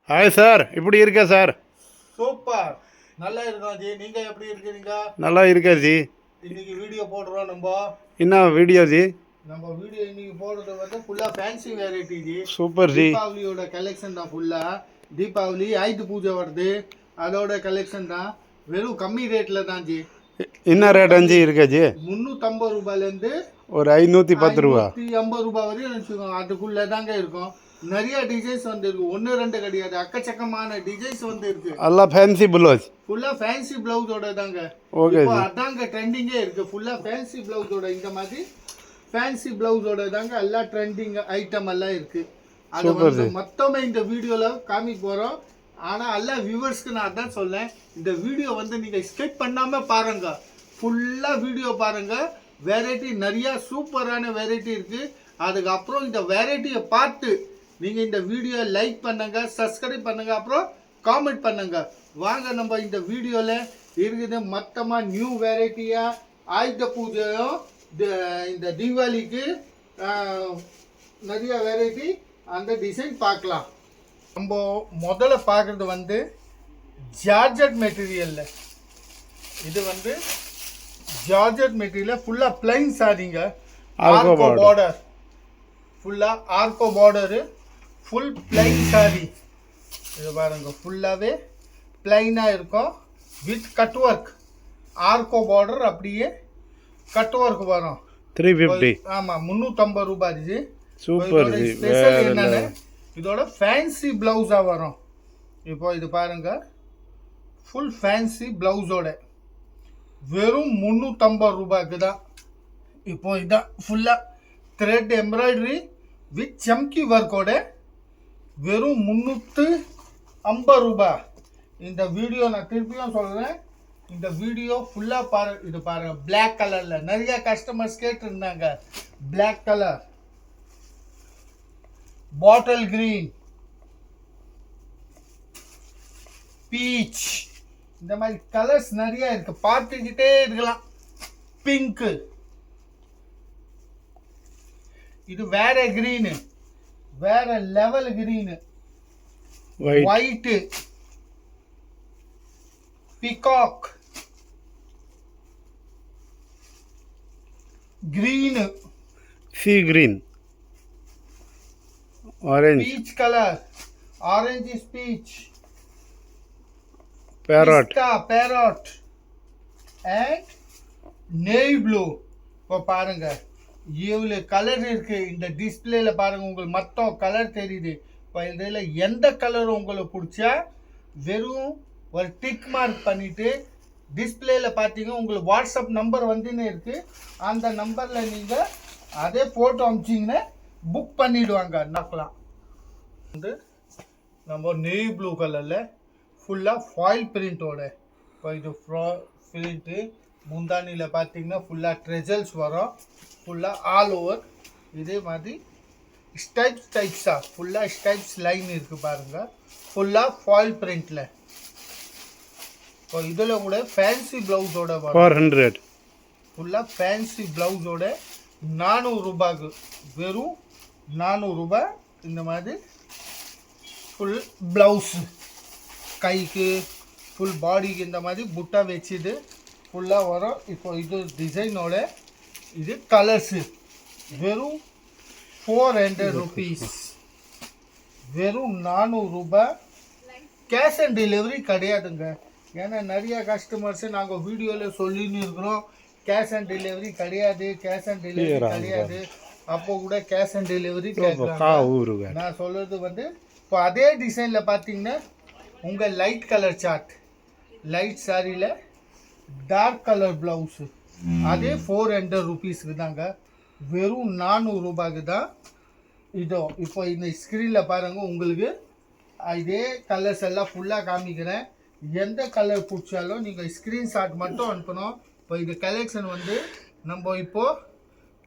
Hi sir, எப்படி இருக்கா sir? Super, நல்லா இருக்கோம் ஜி. நீங்க எப்படி இருக்கீங்க? நல்லா இருக்கா ஜி. இன்னைக்கு வீடியோ போடுறோம் நம்ம. என்ன வீடியோ ஜி? நம்ம வீடியோ இன்னைக்கு போடுறது வந்து ஃபுல்லா fancy variety ji. Super ji. தீபாவளியோட கலெக்ஷன் தான் ஃபுல்லா. தீபாவளி ஆயுத பூஜை வருது, அதோட கலெக்ஷன் தான். வெறும் கம்மி ரேட்ல தான் ஜி. என்ன ரேட் அஞ்சு இருக்கா ஜி? 350 ரூபாயிலேருந்து ஒரு 510 ரூபா, 550 ரூபாய் வரையும் வச்சுக்கோங்க. அதுக்குள்ள தாங்க இருக்கும். நிறைய டிசைன்ஸ் வந்து இருக்கு, ஒன்று ரெண்டு கிடையாது, அக்கச்சக்கமான டிசைன்ஸ் வந்து இருக்கு. எல்லாம் ஃபேன்சி ப்ளவுஸ், ஃபுல்லா ஃபேன்சி பிளவுஸோட தாங்க. ஓகே இப்போ ஜி. அதாங்க ட்ரெண்டிங்கே இருக்கு, ஃபுல்லா ஃபேன்சி பிளவுஸோட. இந்த மாதிரி ஃபேன்சி பிளவுஸோட தாங்க எல்லா ட்ரெண்டிங் ஐட்டம் எல்லாம் இருக்கு. அது வந்து மொத்தமே இந்த வீடியோல காமிக்க போறோம். ஆனா எல்லா வியூவர்ஸ்க்கு நான் அதான் சொல்லேன், இந்த வீடியோ வந்து நீங்க ஸ்கிப் பண்ணாம பாருங்க, ஃபுல்லா வீடியோ பாருங்க. வெரைட்டி நிறைய சூப்பரான வெரைட்டி இருக்கு. அதுக்கப்புறம் இந்த வெரைட்டியை பார்த்து நீங்க இந்த வீடியோ லைக் பண்ணுங்க, சப்ஸ்கிரைப் பண்ணுங்க, அப்புறம் காமெண்ட் பண்ணுங்க. வாங்க நம்ம இந்த வீடியோல இருக்குது மொத்தமா நியூ வெரைட்டியா ஆயுத பூஜையும் இந்த தீபாவளிக்கு நிறைய வெரைட்டி அந்த டிசைன் பார்க்கலாம். நம்ம முதல்ல பார்க்கறது வந்து ஜார்ஜெட் மெட்டீரியல்ல. இது வந்து ஜார்ஜெட் மெட்டீரியல், ஃபுல்லா பிளைன் சாரிங்க. ஆர்கோ பார்டர், ஃபுல்லா ஆர்கோ பார்டரு, ஃபுல் பிளைன் சாரி. இது பாருங்க, ஃபுல்லாகவே பிளைனாக இருக்கும் வித் கட் ஒர்க். ஆர்கோ பார்டர் அப்படியே கட் ஒர்க் வரும். 350. ஆமாம், 350 ரூபாய் இது. Super G. ஸ்பெஷல் என்னன்னு, இதோட ஃபேன்சி பிளவுஸாக வரும். இப்போ இது பாருங்க, ஃபுல் ஃபேன்சி பிளவுஸோட வெறும் 350 ரூபாய்க்கு தான். இப்போ இதான் ஃபுல்லாக த்ரெட் எம்ப்ராய்டரி வித் சம்கி ஒர்க்கோட வெறும் 350 ரூபாய். இந்த வீடியோ நான் திருப்பியும் சொல்கிறேன், இந்த வீடியோ ஃபுல்லாக பாருங்க. இது பாருங்க, பிளாக் கலரில் நிறைய கஸ்டமர்ஸ் கேட்டுருந்தாங்க. Black colour, bottle green, peach, இந்த மாதிரி கலர்ஸ் நிறைய இருக்கு, பார்த்துக்கிட்டே இருக்கலாம். பிங்க்கு, இது வேற கிரீனு, வேற level green, white, peacock green, sea green, orange, peach colour, orange is peach, parrot, parrot and navy blue. இப்போ பாருங்க, இவ்வளோ கலர் இருக்கு இந்த டிஸ்பிளேல பாருங்க, உங்களுக்கு மொத்தம் கலர் தெரியுது. இப்போ இதில் எந்த கலர் உங்களுக்கு பிடிச்சா வெறும் ஒரு டிக் மார்க் பண்ணிட்டு டிஸ்பிளேல பார்த்தீங்க, உங்களுக்கு வாட்ஸ்அப் நம்பர் வந்துன்னு இருக்கு. அந்த நம்பரில் நீங்கள் அதே ஃபோட்டோ அனுப்பிச்சிங்கன்னா புக் பண்ணிடுவாங்க. நக்கலாம் வந்து நம்ம நேவி ப்ளூ கலரில் ஃபுல்லாக ஃபாயில் பிரிண்டோட. இப்போ இது பிரிண்ட்டு முந்தானியில் பார்த்தீங்கன்னா ஃபுல்லாக ட்ரெஜல்ஸ் வரும், ஃபுல்லாக ஆல் ஓவர். இதே மாதிரி டைப்ஸாக ஃபுல்லாக ஸ்டைப்ஸ் லைன் இருக்குது பாருங்கள், ஃபுல்லாக ஃபாயில் பிரிண்டில். இப்போ இதில் கூட ஃபேன்சி ப்ளவுஸோட வரும். 400. ஃபுல்லாக ஃபேன்சி ப்ளவுஸோட 400 ரூபாய்க்கு, வெறும் 400 ரூபாய். இந்த மாதிரி ஃபுல் ப்ளவுஸு, கைக்கு ஃபுல் பாடிக்கு இந்த மாதிரி புட்டா வச்சுது ஃபுல்லாக வரும். இப்போ இது டிசைனோட இது கலர்ஸு வெறும் 400 ருபீஸ், வெறும் 400 ரூபாய். கேஷ் ஆன் டெலிவரி கிடையாதுங்க. ஏன்னா நிறைய கஸ்டமர்ஸு நாங்கள் வீடியோவில் சொல்லின்னு இருக்கிறோம், கேஷ் ஆன் டெலிவரி கிடையாது, கேஷ் ஆன் டெலிவரி கிடையாது. அப்போ கூட கேஷ் ஆன் டெலிவரி கேட்குறாங்க. நான் சொல்கிறது வந்து, இப்போ அதே டிசைனில் பார்த்தீங்கன்னா உங்கள் லைட் கலர் சார்ட், லைட் சாரியில் டார்க் கலர் ப்ளவுஸு, அதே 400 ருபீஸ்க்கு தாங்க, வெறும் 400 ரூபாய்க்கு தான். இதோ இப்போ இந்த ஸ்க்ரீனில் பாருங்கள், உங்களுக்கு இதே கலர்ஸ் எல்லாம் ஃபுல்லாக காமிக்கிறேன். எந்த கலர் பிடிச்சாலும் நீங்கள் ஸ்க்ரீன்ஷாட் மட்டும் அனுப்பணும். இப்போ இது கலெக்ஷன் வந்து நம்ம இப்போது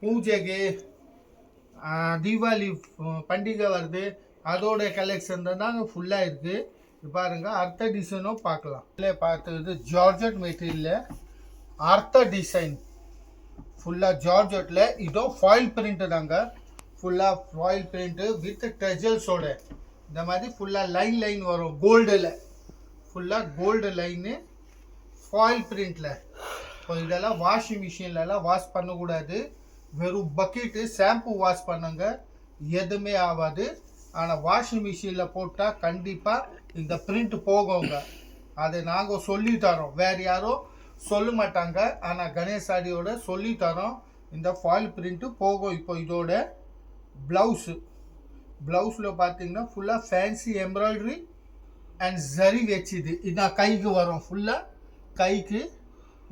பூஜைக்கு தீபாவளி பண்டிகை வருது, அதோட கலெக்ஷன் தாங்க ஃபுல்லாக இருக்குது. இது பாருங்கள், அர்த்த டிசைனும் பார்க்கலாம். இல்லை பார்த்தது ஜார்ஜெட் மெட்டீரியலில் அர்த்த டிசைன் ஃபுல்லாக ஜார்ஜெட்டில். இதோ ஃபாயில் பிரிண்ட்டு தாங்க, ஃபுல்லாக ஃபாயில் பிரிண்ட்டு வித் டெஜல்ஸோட. இந்த மாதிரி ஃபுல்லாக லைன் வரும் கோல்டில், ஃபுல்லாக கோல்டு லைனு ஃபாயில் பிரிண்டில். இப்போ இதெல்லாம் வாஷிங் மிஷின்லலாம் வாஷ் பண்ணக்கூடாது. வெறும் பக்கெட்டு ஷாம்பு வாஷ் பண்ணுங்க, எதுவுமே ஆகாது. ஆனால் வாஷிங் மிஷினில் போட்டால் கண்டிப்பாக இந்த பிரிண்ட் போகுங்க. அதை நாங்கள் சொல்லி தரோம், வேறு யாரும் சொல்ல மாட்டாங்க. ஆனால் கணேஷ் சாரியோட சொல்லி தரோம், இந்த ஃபாயில் பிரிண்ட்டு போகும். இப்போ இதோட ப்ளவுஸில் பார்த்தீங்கன்னா ஃபுல்லாக ஃபேன்சி எம்ப்ராய்டரி அண்ட் ஜரி வச்சுது. இதான் கைக்கு வரும், ஃபுல்லாக கைக்கு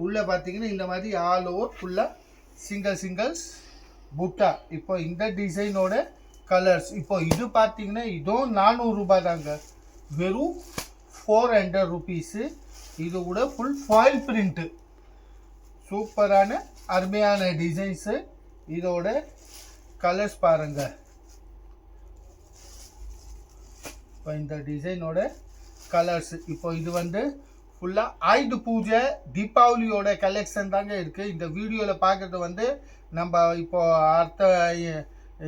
உள்ளே பார்த்தீங்கன்னா இந்த மாதிரி ஆல் ஓவர் ஃபுல்லாக சிங்கிள்ஸ் புட்டா. இப்போ இந்த டிசைனோட கலர்ஸ். இப்போ இது பார்த்தீங்கன்னா இதுவும் 400 ரூபாய் தாங்க, வெறும் 400 ருபீஸு. இது கூட ஃபுல் ஃபாயில் பிரிண்ட்டு, சூப்பரான அருமையான டிசைன்ஸு. இதோட கலர்ஸ் பாருங்க. இப்போ இந்த டிசைனோட கலர்ஸ். இப்போ இது வந்து ஃபுல்லாக ஆயுத பூஜை தீபாவளியோட கலெக்ஷன் தாங்க இருக்குது. இந்த வீடியோவில் பார்க்குறது வந்து நம்ம இப்போ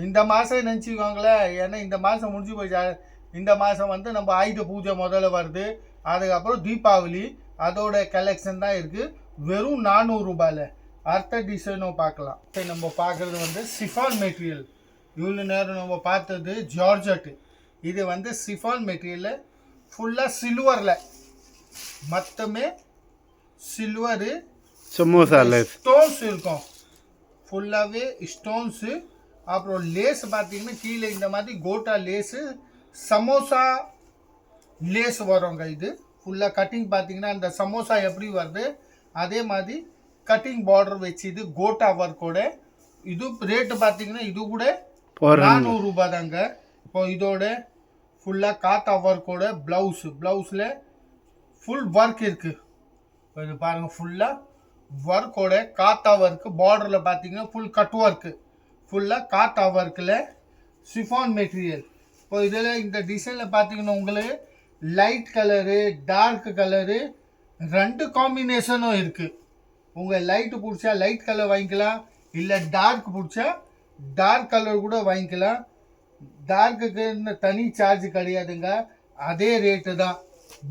இந்த மாதம் நினச்சிக்கோங்களேன், ஏன்னா இந்த மாதம் முடிஞ்சு போயிடுச்சு. இந்த மாதம் வந்து நம்ம ஆயுத பூஜை முதல்ல வருது, அதுக்கப்புறம் தீபாவளி, அதோட கலெக்ஷன் தான் இருக்குது. வெறும் 400 ரூபாயில் அடுத்த டிசைனும் பார்க்கலாம். நம்ம பார்க்குறது வந்து சிஃபான் மெட்டீரியல். இவ்வளோ நேரம் நம்ம பார்த்தது ஜார்ஜெட்டு. இது வந்து சிஃபான் மெட்டீரியலில் ஃபுல்லாக சில்வரில், மொத்தமே சில்வரு சமோசா லேஸ் ஸ்டோன்ஸ் இருக்கும், ஃபுல்லாகவே ஸ்டோன்ஸு. அப்புறம் லேஸ் பார்த்தீங்கன்னா கீழே இந்த மாதிரி கோட்டா லேஸு, சமோசா லேஸ் வருங்க. இது ஃபுல்லாக கட்டிங் பார்த்தீங்கன்னா அந்த சமோசா எப்படி வருது அதே மாதிரி கட்டிங் பார்டர் வச்சு இது கோட்டா ஒர்க்கோட. இது ரேட்டு பார்த்தீங்கன்னா இது கூட 400 ரூபாய் தாங்க. இப்போ இதோட ஃபுல்லாக காத்தா ஒர்க்கோட ப்ளவுஸில் ஃபுல் ஒர்க் இருக்குது. இப்போ இது பாருங்கள், ஃபுல்லாக ஒர்க்கோட காத்தா ஒர்க்கு. பார்டரில் பார்த்தீங்கன்னா ஃபுல் கட் ஒர்க்கு, ஃபுல்லாக காத்தா ஒர்க்கில் சிஃபான் மெட்டீரியல். இப்போ இதில் இந்த டிசைனில் பார்த்தீங்கன்னா உங்களுக்கு லைட் கலரு டார்க் கலரு 2 காம்பினேஷனும் இருக்குது. உங்கள் லைட்டு பிடிச்சா லைட் கலர் வாங்கிக்கலாம், இல்லை டார்க் பிடிச்சா டார்க் கலர் கூட வாங்கிக்கலாம். டார்க்குக்கு தனி சார்ஜ் கிடையாதுங்க, அதே ரேட்டு தான்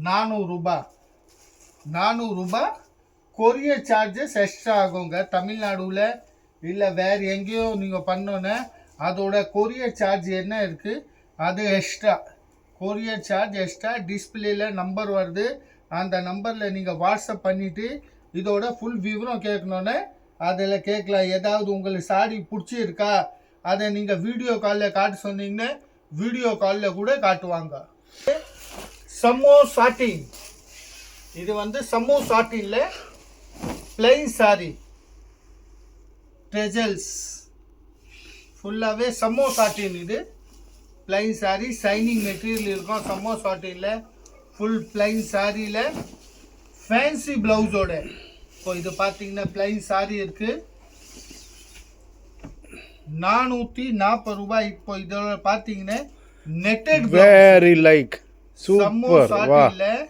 400 ரூபாய். 400 ரூபாய். கொரியர் சார்ஜஸ் எக்ஸ்ட்ரா ஆகுங்க. தமிழ்நாடுவில் இல்லை வேறு எங்கேயோ நீங்கள் பண்ணோன்னே அதோட கொரியர் சார்ஜ் என்ன இருக்குது அது எக்ஸ்ட்ரா. Courier charge extra. டிஸ்பிளேயில் நம்பர் வருது, அந்த நம்பரில் நீங்கள் வாட்ஸ்அப் பண்ணிவிட்டு இதோட ஃபுல் விவரம் கேட்கணுன்னு அதில் கேட்கலாம். ஏதாவது உங்களுக்கு சாரி பிடிச்சிருக்கா அதை நீங்கள் வீடியோ காலில் காட்ட சொன்னீங்கன்னா வீடியோ காலில் கூட காட்டுவாங்க. சம்மோ சாட்டின். இது வந்து சம்மோ சாட்டின்ல பிளைன் சாரி ட்ரெஜல்ஸ், ஃபுல்லாகவே சம்மோ சாட்டின். இது பிளைன் சாரி, ஷைனிங் மெட்டீரியல் இருக்கும். சம்மோ சாட்டினில் ஃபுல் பிளைன் சாரியில் ஃபேன்சி ப்ளவுஸோட. இப்போ இது பார்த்தீங்கன்னா பிளைன் சாரி இருக்குது, 440 ரூபாய். இப்போ இதோட பார்த்தீங்கன்னா நெட்டட் வெரி லைக் சம்மோ சூப்பர். வா, சாட்டினில்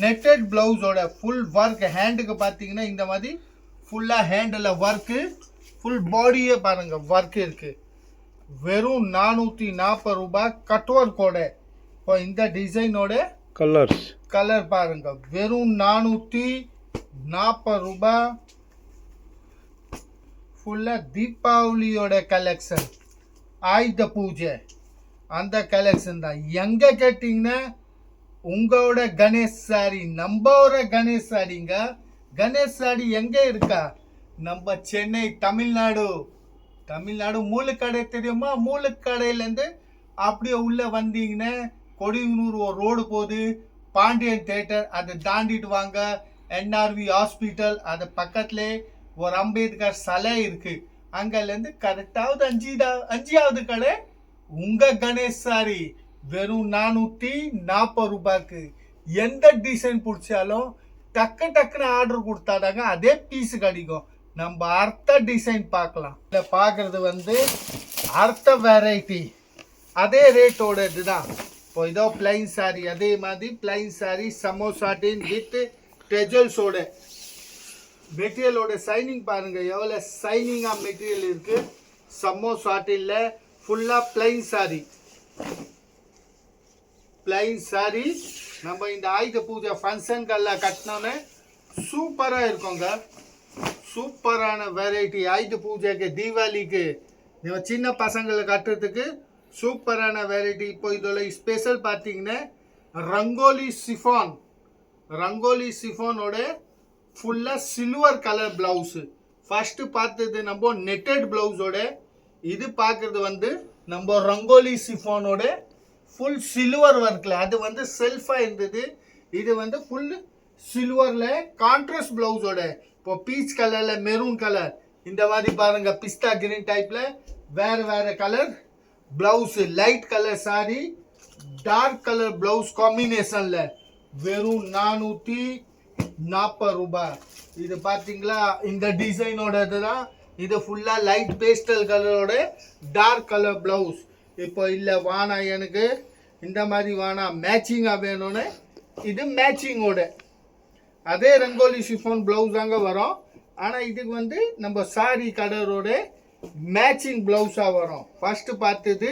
நெட்டட் ப்ளவுஸோட ஃபுல் ஒர்க். ஹேண்டுக்கு பார்த்தீங்கன்னா இந்த மாதிரி ஃபுல்லாக ஹேண்டில் ஒர்க்கு, ஃபுல் பாடியே பாருங்கள் ஒர்க் இருக்குது. வெறும் 440 ரூபாய் கட் ஒர்க்கோட. இப்போ இந்த டிசைனோட கலர் பாருங்க, வெறும் 440 ரூபாய். ஃபுல்லாக தீபாவளியோட கலெக்ஷன், ஆயுத பூஜை அந்த கலெக்ஷன் தான். எங்கே கேட்டிங்கன்னா உங்களோட கணேஷ் சாரி, நம்மளோட கணேஷ் சாரிங்க. கணேஷ் சாரி எங்கே இருக்கா? நம்ம சென்னை, தமிழ்நாடு மூலக்கடை தெரியுமா? மூலக்கடையிலேருந்து அப்படியே உள்ளே வந்தீங்கன்னா கொடியனூர் ஒரு ரோடு போகுது, பாண்டியன் தேட்டர், அதை தாண்டிட்டு வாங்க. என்ஆர்வி ஹாஸ்பிட்டல் அது பக்கத்துலேயே ஒரு அம்பேத்கர் சிலை இருக்குது. அங்கேருந்து கரெக்டாவது 5வது கடை உங்கள் கணேஷ் சாரி. வெறும் 440 ரூபாய்க்கு எந்த டிசைன் பிடிச்சாலும் டக்குன்னு ஆர்டர் கொடுத்தாதாங்க அதே பீஸு கிடைக்கும். நம்ம அடுத்த டிசைன் பார்க்கலாம். இல்லை பார்க்குறது வந்து அடுத்த வெரைட்டி, அதே ரேட்டோட இதுதான். இப்போ இதோ பிளைன் சாரி, அதே மாதிரி பிளைன் சாரி சமோசாட்டின் வித் டெஜல்ஸோட. மெட்டீரியலோட சைனிங் பாருங்கள் எவ்வளோ சைனிங்காக மெட்டீரியல் இருக்குது. சம்மோசாட்டினில் ஃபுல்லாக பிளைன் சாரி, பிளைன் saree நம்ம இந்த ஆயுத பூஜை ஃபங்க்ஷன்கெல்லாம் கட்டினோன்னே சூப்பராக இருக்குங்க. சூப்பரான வெரைட்டி ஆயுத பூஜைக்கு தீபாவளிக்கு சின்ன பசங்களை கட்டுறதுக்கு சூப்பரான வெரைட்டி. இப்போ இதோட ஸ்பெஷல் பார்த்தீங்கன்னா ரங்கோலி சிஃபானோட ஃபுல்லாக சில்வர் கலர் ப்ளவுஸு. ஃபஸ்ட்டு பார்த்தது நம்ம நெட்டட் ப்ளவுஸோட, இது பார்க்குறது வந்து நம்ம ரங்கோலி சிஃபானோட ஃபுல் சில்வர் ஒர்க்கில், அது வந்து செல்ஃபாக இருந்தது. இது வந்து ஃபுல் சில்வரில் கான்ட்ராஸ்ட் ப்ளவுஸோட. இப்போ பீச் கலரில் மெரூன் கலர் இந்த மாதிரி பாருங்கள், பிஸ்தா கிரீன் டைப்பில் வேறு colour blouse, light colour sari dark colour blouse காம்பினேஷனில் வெறும் 440 ரூபாய். இது பார்த்தீங்களா, இந்த டிசைனோடது தான். இது ஃபுல்லாக லைட் பேஸ்டல் கலரோட டார்க் கலர் ப்ளவுஸ். இப்போ இல்லை வானா எனக்கு இந்த மாதிரி வானா மேட்சிங்காக வேணும்னு இது மேட்சிங்கோட அதே ரங்கோலி ஷிஃபான் ப்ளவுஸ் தாங்க வரும். ஆனால் இதுக்கு வந்து நம்ம சாரி கலரோட மேட்சிங் ப்ளவுஸாக வரும். ஃபஸ்ட்டு பார்த்தது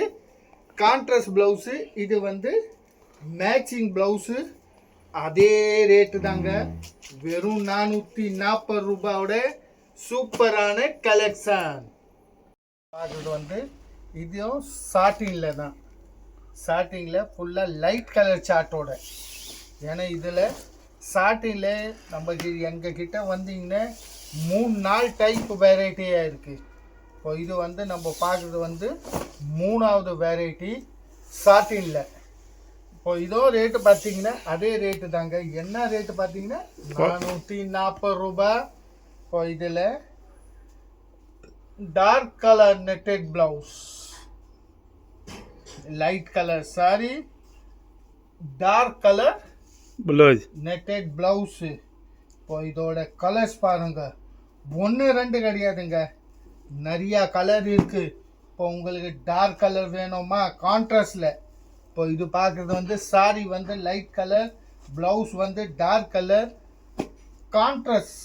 கான்ட்ராஸ்ட் ப்ளவுஸு, இது வந்து மேட்சிங் ப்ளவுஸு. அதே ரேட்டு தாங்க, வெறும் 440 ரூபாயோட சூப்பரான கலெக்ஷன். பார்க்குறது வந்து இதுவும் சாட்டினில் தான், சாட்டினில் ஃபுல்லாக லைட் கலர் சார்ட்டோட. ஏன்னா இதில் சாட்டினில் நம்ம எங்கள் கிட்ட வந்தீங்கன்னா 3-4 டைப் வெரைட்டியாக இருக்குது. இப்போ இது வந்து நம்ம பார்க்குறது வந்து 3வது வெரைட்டி சாட்டினில். இப்போ இதோ ரேட்டு பார்த்தீங்கன்னா அதே ரேட்டு தாங்க. என்ன ரேட்டு பார்த்தீங்கன்னா 440 ரூபாய். இப்போ இதில் dark colour netted blouse, light colour sari, dark colour blouse, netted blouse. இப்போ இதோட கலர்ஸ் பாருங்க, 1-2 கிடையாதுங்க, நிறையா கலர் இருக்குது. இப்போ உங்களுக்கு டார்க் கலர் வேணுமா கான்ட்ராஸ்டில், இப்போ இது பார்க்குறது வந்து சாரி வந்து லைட் கலர், ப்ளவுஸ் வந்து டார்க் கலர் கான்ட்ராஸ்ட்.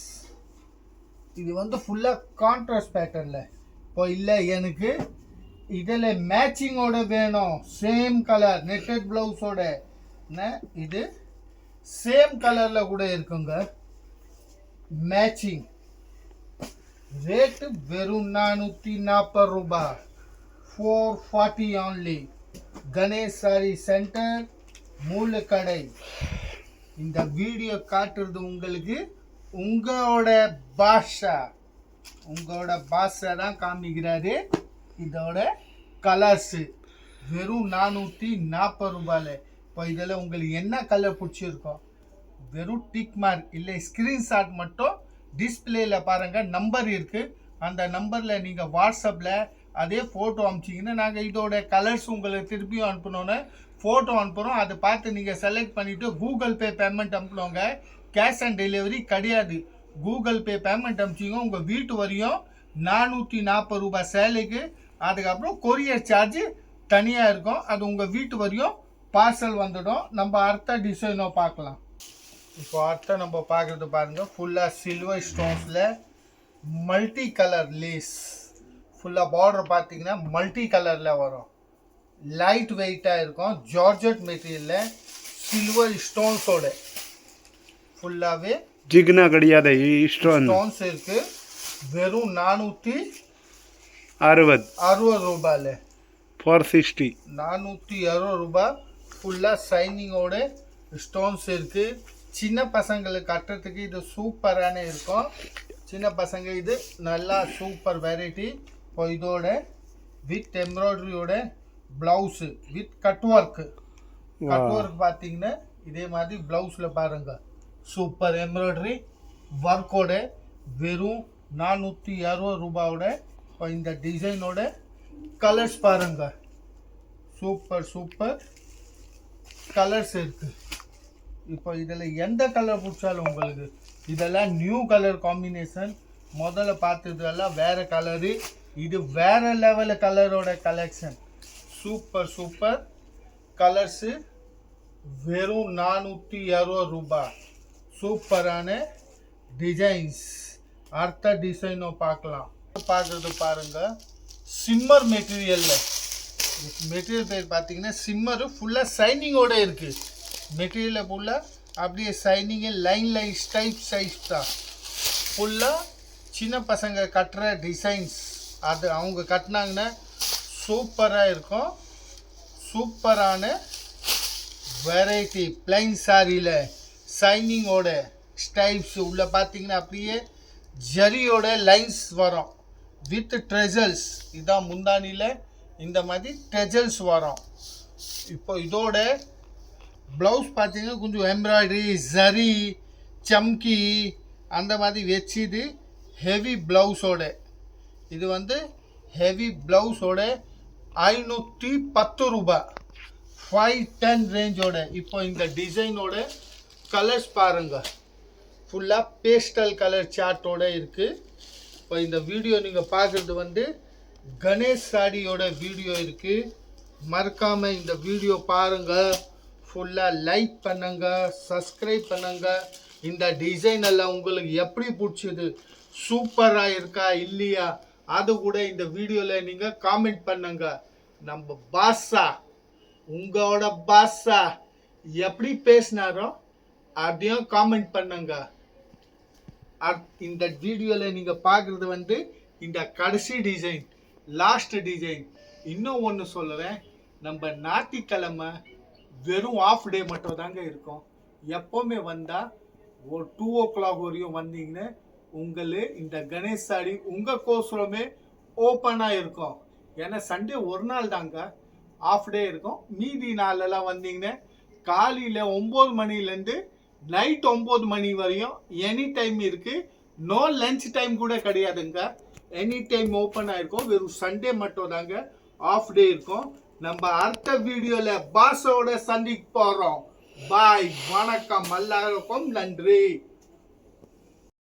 இது வந்து ஃபுல்லாக கான்ட்ராஸ்ட் பேட்டர்னில். இப்போ இல்லை எனக்கு இதில் மேட்சிங்கோட வேணும், சேம் கலர் நெட்டட் ப்ளவுஸோட, இது சேம் கலரில் கூட இருக்குங்க மேட்சிங். ரேட்டு வெறும் 440 ரூபாய், 440 only. Ganesh sorry centre, Moolakadai. இந்த வீடியோ காட்டுறது உங்களுக்கு உங்களோட பாஷா தான் காமிக்கிறாரு. இதோட கலர்ஸு வெறும் 440 ரூபாயில். இப்போ இதில் உங்களுக்கு என்ன கலர் பிடிச்சிருக்கோம், வெறும் டிக் மார்க் இல்லை ஸ்க்ரீன்ஷாட் மட்டும் டிஸ்பிளேயில் பாருங்கள், நம்பர் இருக்குது. அந்த நம்பரில் நீங்கள் வாட்ஸ்அப்பில் அதே ஃபோட்டோ அனுப்பிச்சிங்கன்னா நாங்கள் இதோட கலர்ஸ் உங்களுக்கு திருப்பியும் அனுப்பணுன்னு ஃபோட்டோ அனுப்புகிறோம். அதை பார்த்து நீங்கள் செலக்ட் பண்ணிவிட்டு கூகுள் பே பேமெண்ட் அனுப்புனவங்க, கேஷ் ஆன் டெலிவரி கிடையாது. கூகுள் பே பேமெண்ட் அனுப்பிச்சிங்க உங்கள் வீட்டு வரையும் 440 ரூபாய் சேலைக்கு. அதுக்கப்புறம் கொரியர் சார்ஜ் தனியாக இருக்கும், அது உங்கள் வீட்டு வரையும் பார்சல் வந்துடும். நம்ம அடுத்த டிசைனோ பார்க்கலாம். இப்போ அடுத்த நம்ம பார்க்குறது பாருங்கள், ஃபுல்லாக சில்வர் ஸ்டோன்ஸில் மல்டி கலர் லேஸ். ஃபுல்லாக பார்டர் பார்த்தீங்கன்னா மல்டி கலரில் வரும், லைட் வெயிட்டாக இருக்கும், ஜார்ஜெட் மெட்டீரியலில் சில்வர் ஸ்டோன்ஸோட ஃபுல்லாகவே ஜிக்னா கிடையாது, ஸ்டோன்ஸ் இருக்குது. வெறும் 460 ரூபாயில் 460, 460 ரூபாய். ஃபுல்லாக சைனிங்கோட ஸ்டோன்ஸ் இருக்குது. சின்ன பசங்களுக்கு கட்டுறதுக்கு இது சூப்பரான இருக்கும். சின்ன பசங்க இது நல்லா சூப்பர் வெரைட்டி. இப்போ இதோட வித் எம்ப்ராய்டரியோட ப்ளவுஸு வித் கட் ஒர்க் பார்த்தீங்கன்னா இதே மாதிரி ப்ளவுஸில் பாருங்கள் சூப்பர் எம்ப்ராய்டரி ஒர்க்கோட வெறும் 460 ரூபாயோட. இப்போ இந்த டிசைனோட கலர்ஸ் பாருங்கள், சூப்பர் கலர்ஸ் இருக்குது. இப்போ இதில் எந்த கலர் பிடிச்சாலும் உங்களுக்கு, இதெல்லாம் நியூ கலர் காம்பினேஷன். முதல்ல பார்த்ததெல்லாம் வேறு கலரு, இது வேறு லெவலில் கலரோட கலெக்ஷன். சூப்பர் கலர்ஸு வெறும் 460 ரூபாய். சூப்பரான டிசைன்ஸ். அடுத்த டிசைனும் பார்க்கலாம். பார்க்குறது பாருங்கள், சிம்மர் மெட்டீரியலில் மெட்டீரியல் பேர் பார்த்தீங்கன்னா சிம்மரு ஃபுல்லாக சைனிங்கோட இருக்குது. மெட்டீரியலை ஃபுல்லாக அப்படியே சைனிங்கு லைன் ஸ்டைப் சைஸ் தான். ஃபுல்லாக சின்ன பசங்க கட்டுற டிசைன்ஸ் அது அவங்க கட்டினாங்கன்னா சூப்பராக இருக்கும். சூப்பரான வெரைட்டி பிளைன் சாரியில் சைனிங்கோட ஸ்டைப்ஸ் உள்ள பார்த்தீங்கன்னா அப்படியே ஜரியோட லைன்ஸ் வரும் வித் ட்ரெஜல்ஸ். இதான் முந்தானியில் இந்த மாதிரி ட்ரெஜல்ஸ் வரும். இப்போ இதோட ப்ளவுஸ் பார்த்தீங்கன்னா கொஞ்சம் எம்ப்ராய்டரி ஜரி சம்கி அந்த மாதிரி வச்சுது ஹெவி ப்ளவுஸோட. இது வந்து ஹெவி ப்ளவுஸோட 510 ரூபாய் 510 ரேஞ்சோட. இப்போ இந்த டிசைனோட கலர்ஸ் பாருங்கள். ஃபுல்லாக பேஸ்டல் கலர் சார்ட்டோட இருக்குது. இப்போ இந்த வீடியோ நீங்கள் பார்க்குறது வந்து கணேஷ் சாடியோட வீடியோ இருக்குது. மறக்காமல் இந்த வீடியோ பாருங்கள், ஃபுல்லாக லைக் பண்ணுங்கள், சப்ஸ்கிரைப் பண்ணுங்கள். இந்த டிசைன் எல்லாம் உங்களுக்கு எப்படி பிடிச்சது, சூப்பராக இருக்கா இல்லையா, அது கூட இந்த வீடியோவில் நீங்கள் காமெண்ட் பண்ணுங்க. நம்ம பாஷா உங்களோட பாஷா எப்படி பேசினாரோ அப்படியும் காமெண்ட் பண்ணுங்க. இந்த வீடியோவில் நீங்கள் பார்க்குறது வந்து இந்த கடைசி டிசைன், லாஸ்ட் டிசைன். இன்னும் ஒன்று சொல்லுறேன், நம்ம ஞாயிற்றுக்கிழமை வெறும் ஆஃப் டே மட்டும் தாங்க இருக்கும். எப்போவுமே வந்தால் ஒரு 2 o'clock வரையும் வந்தீங்கன்னா உங்களுக்கு இந்த கணேஷ் சாடி உங்கள் கோசரமே ஓப்பனாக இருக்கும். ஏன்னா சண்டே ஒரு நாள் தாங்க ஆஃப் டே இருக்கும். மீதி நாளெல்லாம் வந்தீங்கன்னா காலையில் 9 மணிலேருந்து நைட் 9 மணி வரையும் எனி டைம் இருக்குது. நோ லஞ்ச் டைம் கூட கிடையாதுங்க, எனி டைம் ஓப்பனாக இருக்கும். வெறும் சண்டே மட்டும் தாங்க ஆஃப் டே இருக்கும். நம்ம அடுத்த வீடியோவில் பாஸோட சந்திக்க போகிறோம். பாய், வணக்கம், எல்லாருக்கும் நன்றி.